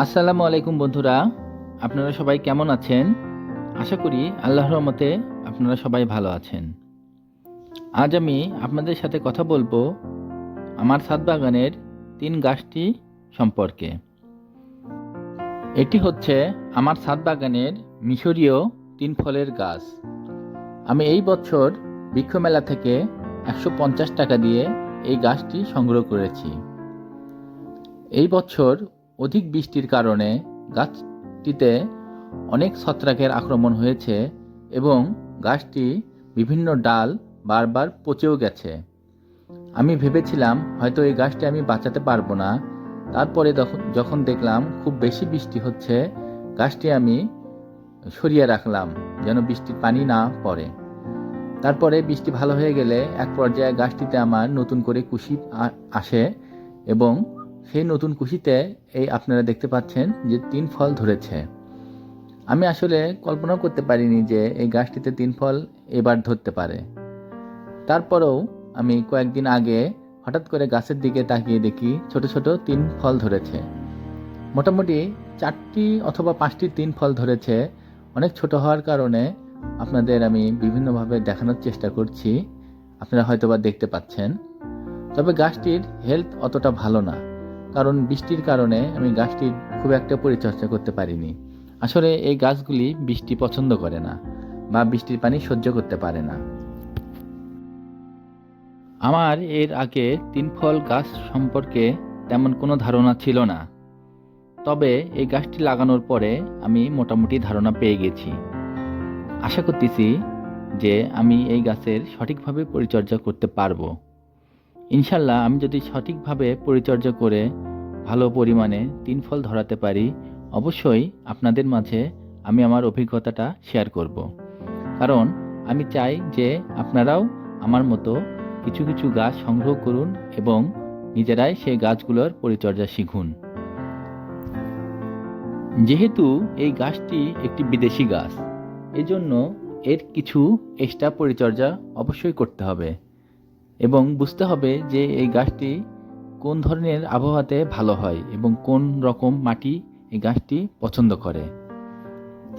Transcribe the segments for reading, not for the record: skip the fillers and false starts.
আসসালামু আলাইকুম বন্ধুরা, আপনারা সবাই কেমন আছেন? আশা করি আল্লাহর রহমতে আপনারা সবাই ভালো আছেন। আজ আমি আপনাদের সাথে কথা বলবো আমার ছাদ বাগানের ৩ গাছটি সম্পর্কে। এটি হচ্ছে আমার ছাদ বাগানের মিশরীয় ৩ ফলের গাছ। আমি এই বছর বৃক্ষ মেলা থেকে ১৫০ টাকা দিয়ে এই গাছটি সংগ্রহ করেছি। এই বছর অধিক বৃষ্টির কারণে গাছটিতে অনেক ছত্রাকের আক্রমণ হয়েছে এবং গাছটি বিভিন্ন ডাল বারবার পচেও গেছে। আমি ভেবেছিলাম হয়তো এই গাছটি আমি বাঁচাতে পারবো না। তারপরে যখন দেখলাম খুব বেশি বৃষ্টি হচ্ছে, গাছটি আমি সরিয়ে রাখলাম যেন বৃষ্টির পানি না পড়ে। তারপরে বৃষ্টি ভালো হয়ে গেলে এক পর্যায়ে গাছটিতে আমার নতুন করে কুশি আসে এবং সেই নতুন কুশিতে এই আপনারা দেখতে পাচ্ছেন যে ৩ ফল ধরেছে। আমি আসলে কল্পনাও করতে পারিনি যে এই গাছটিতে ৩ ফল এবার ধরতে পারে। তারপরেও আমি কয়েকদিন আগে হঠাৎ করে গাছের দিকে তাকিয়ে দেখি ছোট ছোট ৩ ফল ধরেছে। মোটামুটি ৪টি অথবা ৫টি ৩ ফল ধরেছে। অনেক ছোট হওয়ার কারণে আপনাদের আমি বিভিন্নভাবে দেখানোর চেষ্টা করছি, আপনারা হয়তোবা দেখতে পাচ্ছেন। তবে গাছটির হেলথ অতটা ভালো না, কারণ বৃষ্টির কারণে আমি গাছটির খুব একটা পরিচর্যা করতে পারিনি। আসলে এই গাছগুলি বৃষ্টি পছন্দ করে না বা বৃষ্টির পানি সহ্য করতে পারে না। আমার এর আগে ৩ ফল গাছ সম্পর্কে তেমন কোনো ধারণা ছিল না, তবে এই গাছটি লাগানোর পরে আমি মোটামুটি ধারণা পেয়ে গেছি। আশা করতেছি যে আমি এই গাছের সঠিকভাবে পরিচর্যা করতে পারবো। ইনশাল্লাহ আমি যদি সঠিকভাবে পরিচর্যা করে ভালো পরিমাণে ৩ ফল ধরাতে পারি, অবশ্যই আপনাদের মাঝে আমি আমার অভিজ্ঞতাটা শেয়ার করব। কারণ আমি চাই যে আপনারাও আমার মতো কিছু কিছু গাছ সংগ্রহ করুন এবং নিজেরাই সেই গাছগুলোর পরিচর্যা শিখুন। যেহেতু এই গাছটি একটি বিদেশি গাছ, এজন্য এর কিছু এক্সট্রা পরিচর্যা অবশ্যই করতে হবে এবং বুঝতে হবে যে এই গাছটি কোন ধরনের আবহাওয়াতে ভালো হয় এবং কোন রকম মাটি এই গাছটি পছন্দ করে।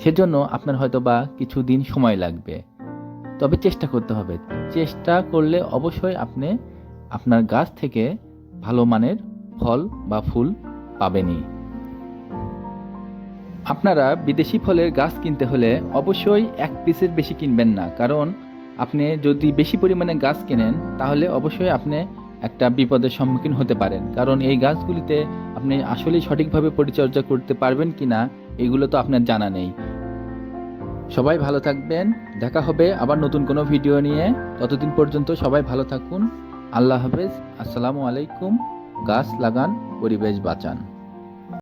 সেজন্য আপনার হয়তোবা কিছু দিন সময় লাগবে, তবে চেষ্টা করতে হবে। চেষ্টা করলে অবশ্যই আপনি আপনার গাছ থেকে ভালো মানের ফল বা ফুল পাবেনই। আপনারা বিদেশি ফলের গাছ কিনতে হলে অবশ্যই ১ পিসের বেশি কিনবেন না, কারণ আপনি যদি বেশি পরিমাণে গাছ কেনেন তাহলে অবশ্যই আপনি একটা বিপদের সম্মুখীন হতে পারেন। কারণ এই গাছগুলিতে আপনি আসলেই সঠিকভাবে পরিচর্যা করতে পারবেন কিনা এগুলো তো আপনার জানা নেই। সবাই ভালো থাকবেন, দেখা হবে আবার নতুন কোনো ভিডিও নিয়ে। ততদিন পর্যন্ত সবাই ভালো থাকুন। আল্লাহ হাফেজ। আসসালামু আলাইকুম। গাছ লাগান, পরিবেশ বাঁচান।